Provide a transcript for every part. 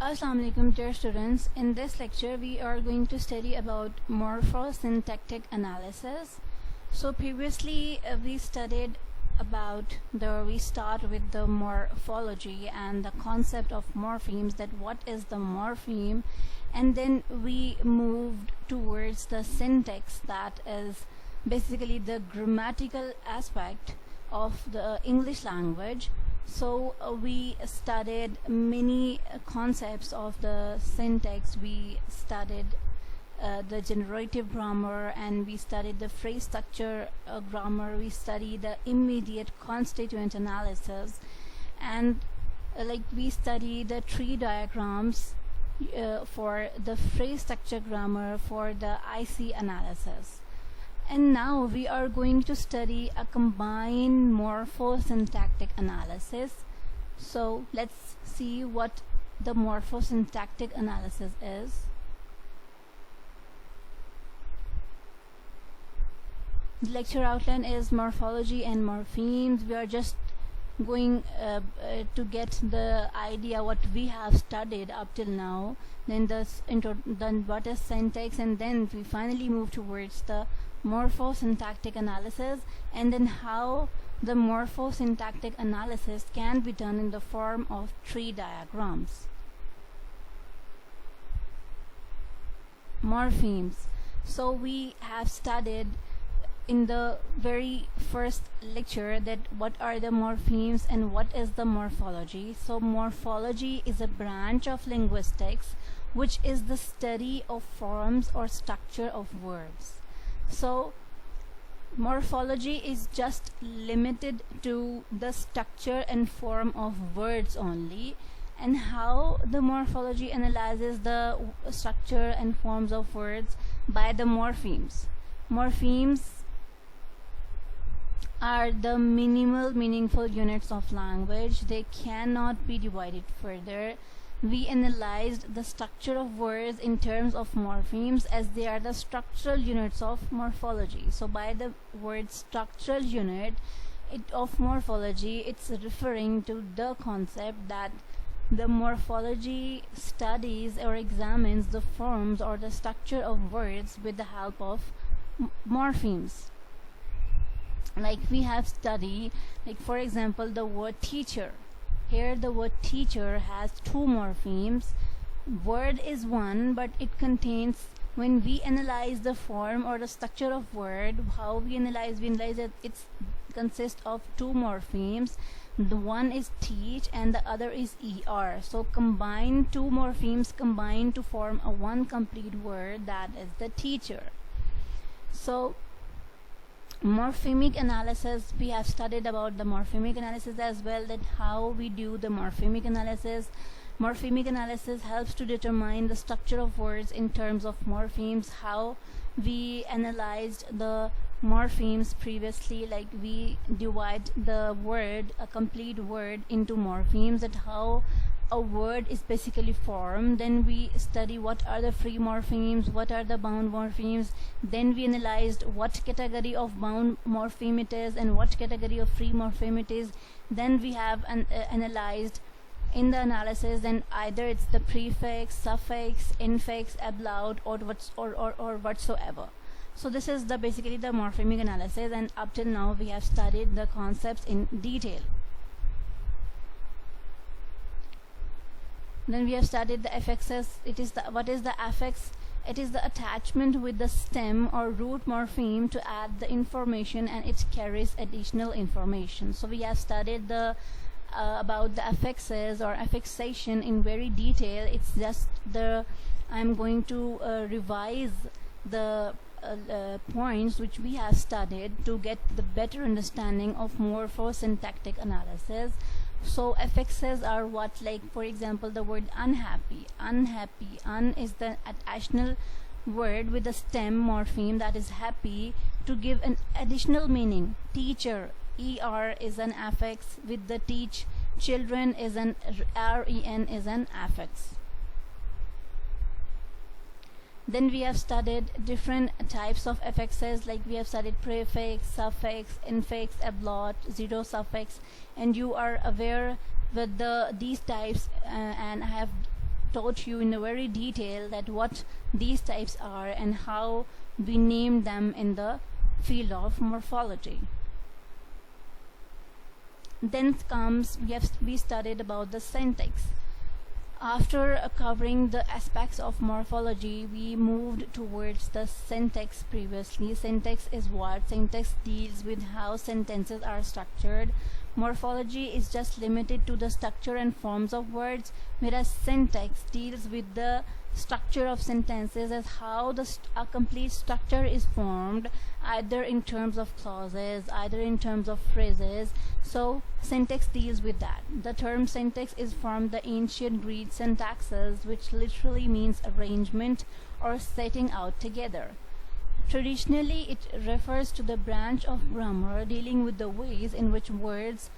Assalamu alaikum dear students. In this lecture we are going to study about morphosyntactic analysis. So previously we studied about we start with the morphology and the concept of morphemes, that what is the morpheme, and then we moved towards the syntax, that is basically the grammatical aspect of the English language. So we studied many concepts of the syntax. We studied the generative grammar, and we studied the phrase structure grammar. We studied the immediate constituent analysis, and we studied the tree diagrams for the phrase structure grammar for the IC analysis. And now we are going to study a combined morphosyntactic analysis. So let's see what the morphosyntactic analysis is. The lecture outline is morphology and morphemes. We are just going to get the idea what we have studied up till now, then then what is syntax, and then we finally move towards the morphosyntactic analysis, and then how the morphosyntactic analysis can be done in the form of tree diagrams. Morphemes. So we have studied in the very first lecture that what are the morphemes and what is the morphology. So morphology is a branch of linguistics which is the study of forms or structure of words. So morphology is just limited to the structure and form of words only, and how the morphology analyzes the structure and forms of words by the morphemes. Morphemes are the minimal meaningful units of language. They cannot be divided further. We analyzed the structure of words in terms of morphemes, as they are the structural units of morphology. So by the word structural unit of morphology, it's referring to the concept that the morphology studies or examines the forms or the structure of words with the help of morphemes. Like we have studied, like for example, the word teacher. Here the word teacher has two morphemes. Word is one, but it contains, when we analyze the form or the structure of word, how we analyze that it consists of two morphemes. The one is teach and the other is er. So combine two morphemes combine to form a one complete word, that is the teacher. So morphemic analysis, we have studied about the morphemic analysis as well, that how we do the morphemic analysis. Morphemic analysis helps to determine the structure of words in terms of morphemes. How we analyzed the morphemes previously, like we divide the word, a complete word, into morphemes, that how a word is basically formed. Then we study what are the free morphemes, what are the bound morphemes. Then we analyzed what category of bound morpheme it is and what category of free morpheme it is. Then we have analyzed in the analysis, then either it's the prefix, suffix, infix, ablaut, or whatsoever. So this is the basically the morphemic analysis, and up till now we have studied the concepts in detail. Then we have studied the affixes. What is the affix? It is the attachment with the stem or root morpheme to add the information, and it carries additional information. So we have studied the about the affixes or affixation in very detail. It's just I'm going to revise the points which we have studied to get the better understanding of morphosyntactic analysis. So affixes are what, like for example, the word unhappy. Unhappy, is the additional word with the stem morpheme, that is happy, to give an additional meaning. Teacher, er is an affix with the teach. Children is an ren is an affix. Then we have studied different types of affixes, like we have studied prefix, suffix, infix, ablaut, zero suffix, and you are aware with these types, and I have taught you in a very detail that what these types are and how we name them in the field of morphology. Then comes we studied about the syntax. After covering the aspects of morphology, we moved towards the syntax previously. Syntax is what? Syntax deals with how sentences are structured. Morphology is just limited to the structure and forms of words, whereas syntax deals with the structure of sentences as how a complete structure is formed, either in terms of clauses, either in terms of phrases. So syntax deals with that. The term syntax is from the ancient Greek syntaxes, which literally means arrangement or setting out together. Traditionally, it refers to the branch of grammar dealing with the ways in which words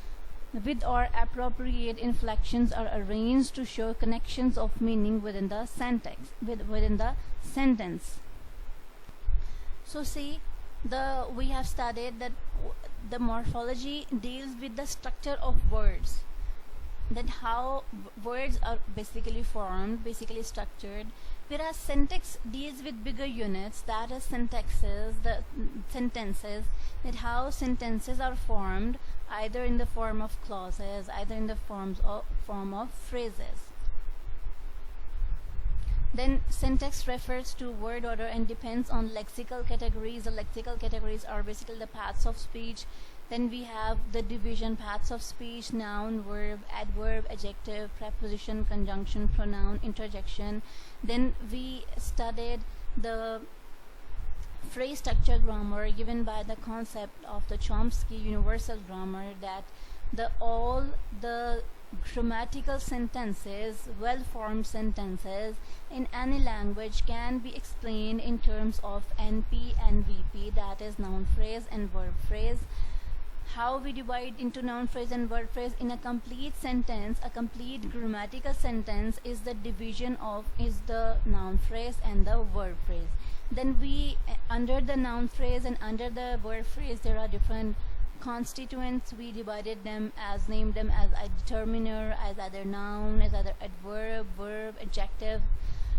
with or appropriate inflections are arranged to show connections of meaning within the within the sentence. So see, we have studied that the morphology deals with the structure of words, that how words are basically formed, basically structured, whereas syntax deals with bigger units, that is syntaxes, the sentences, that how sentences are formed, either in the form of clauses, either in the form of phrases. Then syntax refers to word order and depends on lexical categories. The lexical categories are basically the paths of speech. Then we have the division paths of speech: noun, verb, adverb, adjective, preposition, conjunction, pronoun, interjection. Then we studied the phrase structure grammar given by the concept of the Chomsky universal grammar, that all the grammatical sentences, well-formed sentences in any language can be explained in terms of NP and VP, that is noun phrase and verb phrase. How we divide into noun phrase and verb phrase in a complete sentence, a complete grammatical sentence is the division of the noun phrase and the verb phrase. Then we, under the noun phrase and under the verb phrase, there are different constituents. We divided them as, named them as a determiner, as either noun, as either adverb, verb, adjective,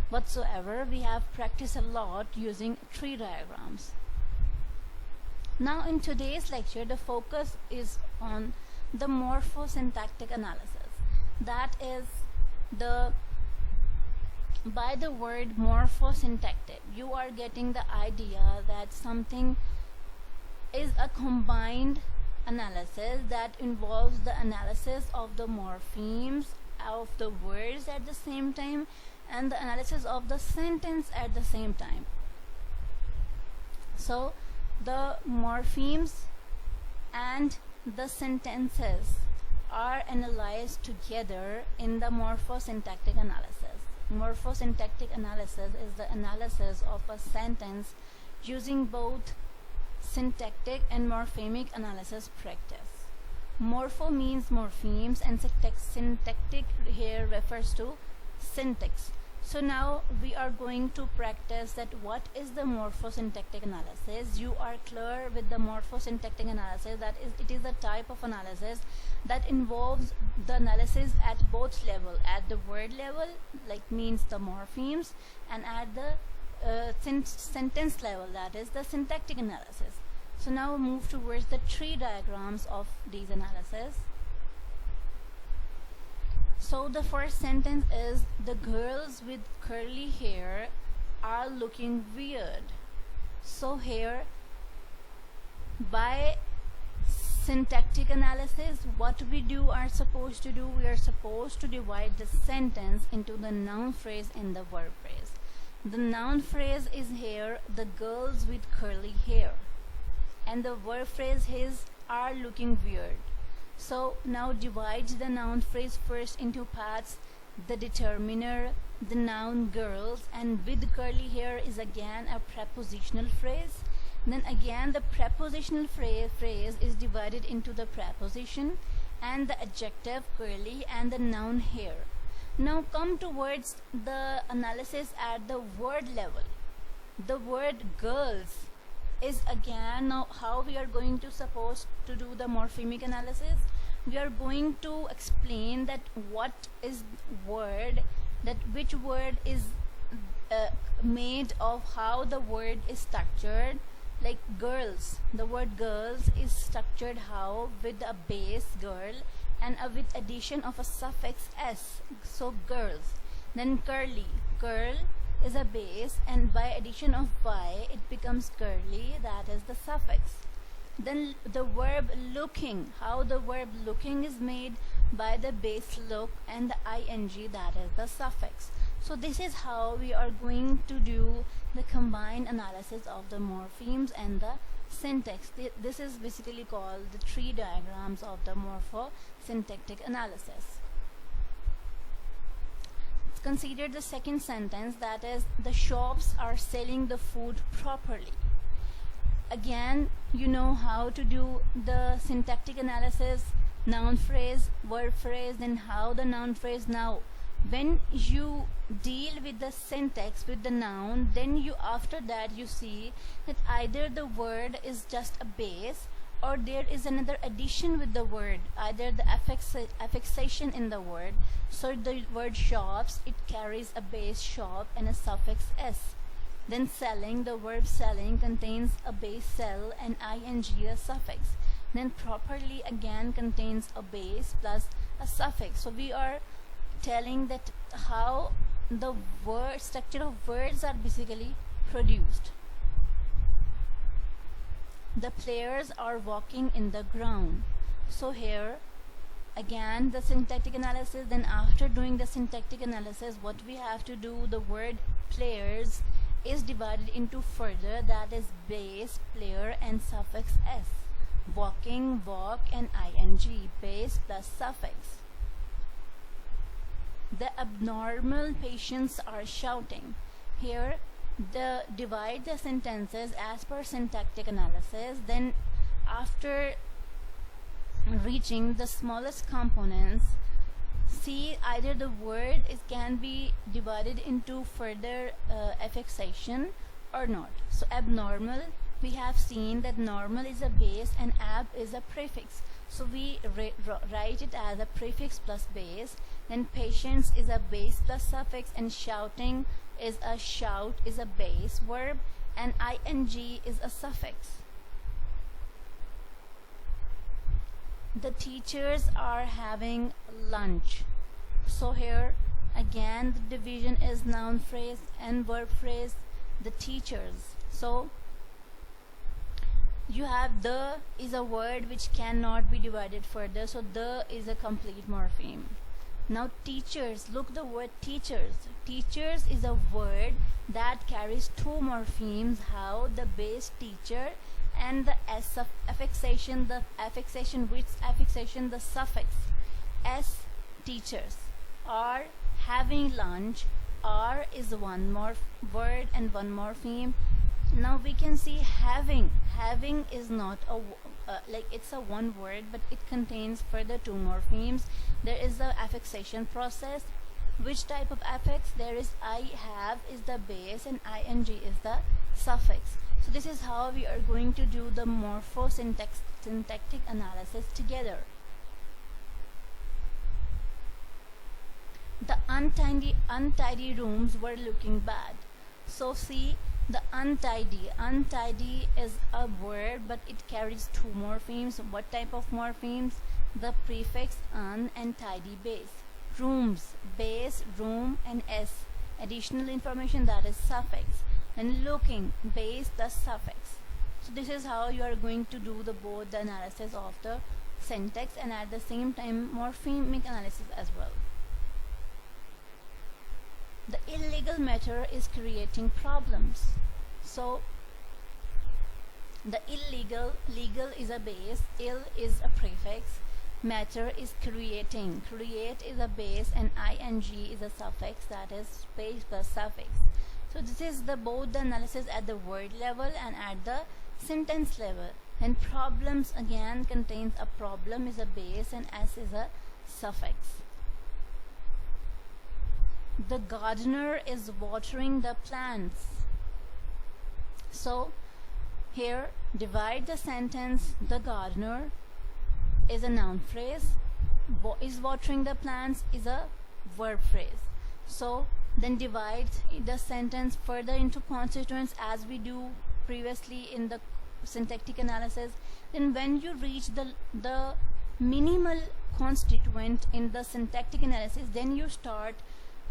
whatsoever. We have practiced a lot using tree diagrams. Now in today's lecture, the focus is on the morphosyntactic analysis. That is, by the word morphosyntactic, you are getting the idea that something is a combined analysis that involves the analysis of the morphemes of the words at the same time and the analysis of the sentence at the same time. So the morphemes and the sentences are analyzed together in the morphosyntactic analysis. Morphosyntactic analysis is the analysis of a sentence using both syntactic and morphemic analysis practice. Morpho means morphemes and syntactic here refers to syntax. So now we are going to practice that what is the morphosyntactic analysis. You are clear with the morphosyntactic analysis, that is, it is a type of analysis that involves the analysis at both level, at the word level, like means the morphemes, and at the sentence level, that is the syntactic analysis. So now move towards the tree diagrams of these analyses. So the first sentence is, the girls with curly hair are looking weird. So here, by syntactic analysis, what we are supposed to do, we are supposed to divide the sentence into the noun phrase and the verb phrase. The noun phrase is here, the girls with curly hair, and the verb phrase is, are looking weird. So now divide the noun phrase first into parts. The determiner, the noun girls, and with curly hair is again a prepositional phrase. Then again the prepositional phrase is divided into the preposition and the adjective curly and the noun hair. Now come towards the analysis at the word level. The word girls is again, now how we are going to supposed to do the morphemic analysis. We are going to explain that what is word that which word is made of how the word is structured. Like girls, the word girls is structured how, with a base girl and with addition of a suffix s, so girls. Then curly, curl is a base and by addition of y it becomes curly, that is the suffix. Then the verb looking, how the verb looking is made by the base look and the ing, that is the suffix. So this is how we are going to do the combined analysis of the morphemes and the syntax. This is basically called the tree diagrams of the morpho-syntactic analysis. Let's consider the second sentence, that is, the shops are selling the food properly. Again, you know how to do the syntactic analysis, noun phrase, verb phrase, then how the noun phrase. Now when you deal with the syntax with the noun, then you after that you see that either the word is just a base or there is another addition with the word, either the affixation in the word. So the word shops, it carries a base shop and a suffix s. Then selling, the verb selling contains a base sell and ing, a suffix. Then properly again contains a base plus a suffix. So we are telling that how the word structure of words are basically produced. The players are walking in the ground. So here again the syntactic analysis. Then after doing the syntactic analysis, what we have to do, the word players is divided into further, that is base, player and suffix s. Walking, walk and ing, base plus suffix. The abnormal patients are shouting. Here the divide the sentences as per syntactic analysis. Then after reaching the smallest components, see either the word can be divided into further affixation or not. So abnormal, we have seen that normal is a base and ab is a prefix. So we write it as a prefix plus base. Then patience is a base plus suffix, and shouting is a shout is a base verb and ing is a suffix. The teachers are having lunch. So here again the division is noun phrase and verb phrase, the teachers. So you have the is a word which cannot be divided further, so the is a complete morpheme. Now teachers, look the word teachers. Teachers is a word that carries two morphemes, how the base teacher and the s of affixation, the affixation, which affixation, the suffix s, teachers. Are having lunch, are is one more word and one morpheme. Now we can see having is not a like it's a one word, but it contains further two morphemes. There is the affixation process. Which type of affix? There is I have is the base and ing is the suffix. So this is how we are going to do the morpho-syntactic analysis together. The untidy rooms were looking bad. So see, the untidy is a word, but it carries two morphemes. What type of morphemes? The prefix un and tidy base. Rooms, base, room and s, additional information, that is suffix. And looking, base plus suffix. So this is how you are going to do the both the analysis of the syntax and at the same time morphemic analysis as well. The illegal matter is creating problems. So the illegal, legal is a base, ill is a prefix, matter is creating, create is a base and ing is a suffix, that is space plus suffix. So this is the both the analysis at the word level and at the sentence level. And problems again contains a problem is a base and s is a suffix. The gardener is watering the plants. So here divide the sentence. The gardener is a noun phrase, is watering the plants is a verb phrase. So then divide the sentence further into constituents as we do previously in the syntactic analysis. Then when you reach the minimal constituent in the syntactic analysis, then you start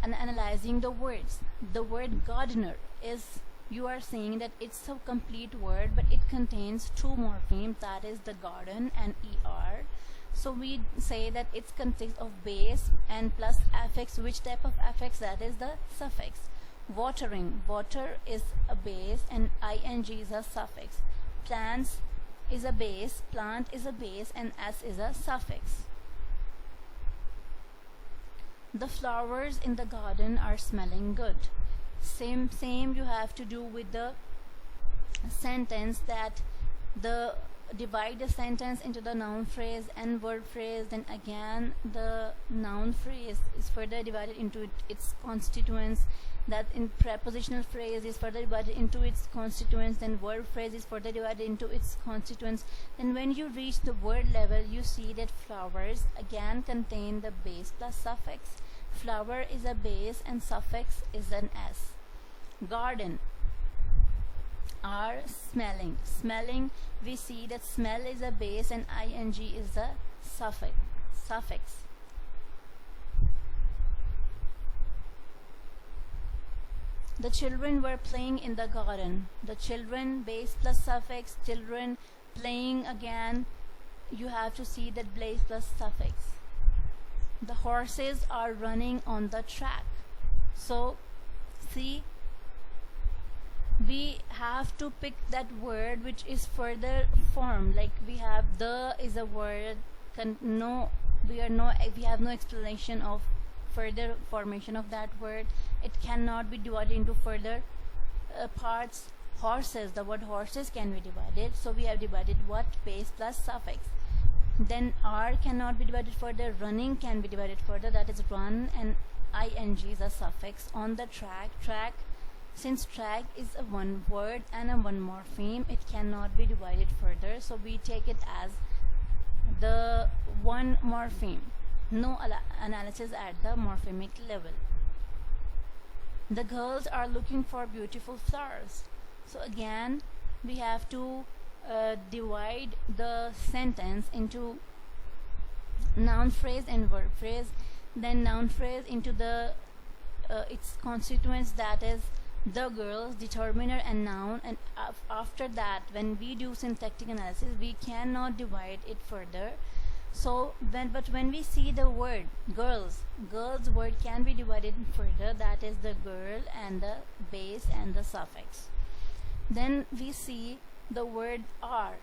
analyzing the words. The word gardener is, you are saying that it's a complete word, but it contains two morphemes, that is the garden and er. So we say that it consists of base and plus affix. Which type of affix? That is the suffix. Watering, water is a base and ing is a suffix. Plants is a base, plant is a base, and s is a suffix. The flowers in the garden are smelling good. Same you have to do with the sentence, that the divide the sentence into the noun phrase and verb phrase. Then again the noun phrase is further divided into its constituents. That in prepositional phrase is further divided into its constituents. Then verb phrase is further divided into its constituents. Then when you reach the word level, you see that flowers again contain the base plus suffix. Flower is a base and suffix is an s. Garden are smelling. Smelling, we see that smell is a base and ing is a suffix. The children were playing in the garden. The children, base plus suffix. Children, playing, again you have to see that base plus suffix. The horses are running on the track. So see, we have to pick that word which is further formed. Like we have the is a word, we have no explanation of further formation of that word. It cannot be divided into further parts. Horses, the word horses can be divided, so we have divided what? Base plus suffix. Then r cannot be divided further. Running can be divided further, that is run, and ing is a suffix. On the track, since track is a one word and a one morpheme, it cannot be divided further, so we take it as the one morpheme. No analysis at the morphemic level. The girls are looking for beautiful flowers. So again we have to divide the sentence into noun phrase and verb phrase. Then noun phrase into the its constituents, that is the girls, determiner and noun. And after that, when we do syntactic analysis, we cannot divide it further. So when we see the word girls word can be divided further, that is the girl and the base and the suffix. Then we see the word are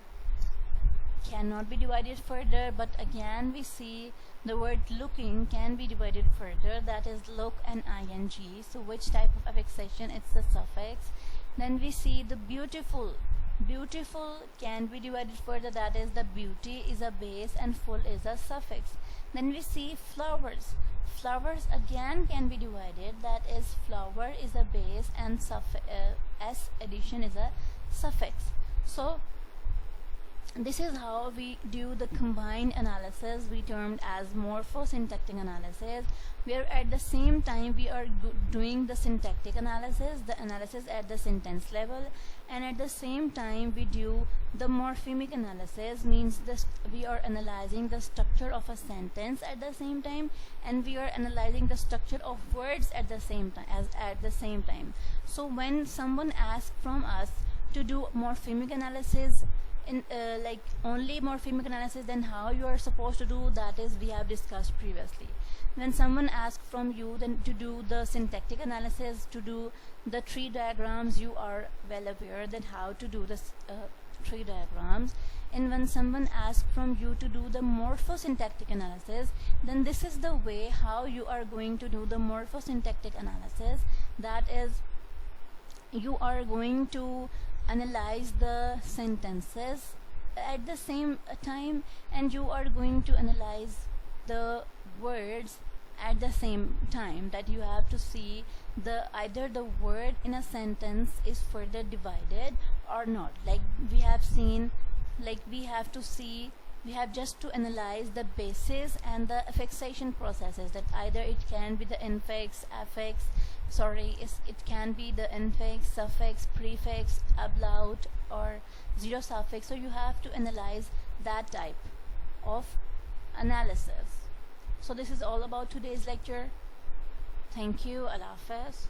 cannot be divided further, but again we see the word looking can be divided further, that is look and ing. So which type of affixation? It's the suffix. Then we see the beautiful can be divided further, that is the beauty is a base and full is a suffix. Then we see flowers again can be divided, that is flower is a base and s addition is a suffix. So this is how we do the combined analysis, we termed as morphosyntactic analysis, where at the same time we are doing the syntactic analysis, the analysis at the sentence level, and at the same time we do the morphemic analysis, means we are analyzing the structure of a sentence at the same time, and we are analyzing the structure of words at the same time. So when someone asks from us to do morphemic analysis, in like only morphemic analysis, then how you are supposed to do that is we have discussed previously. When someone asks from you then to do the syntactic analysis, to do the tree diagrams, you are well aware that how to do this tree diagrams. And when someone asks from you to do the morphosyntactic analysis, then this is the way how you are going to do the morphosyntactic analysis, that is you are going to analyze the sentences at the same time, and you are going to analyze the words at the same time, that you have to see either the word in a sentence is further divided or not. Like we have seen, like we have to see we have just to analyze the bases and the affixation processes, that either it can be the infix, affix, it can be the infix, suffix, prefix, ablaut, or zero suffix. So you have to analyze that type of analysis. So this is all about today's lecture. Thank you. Allah Hafiz.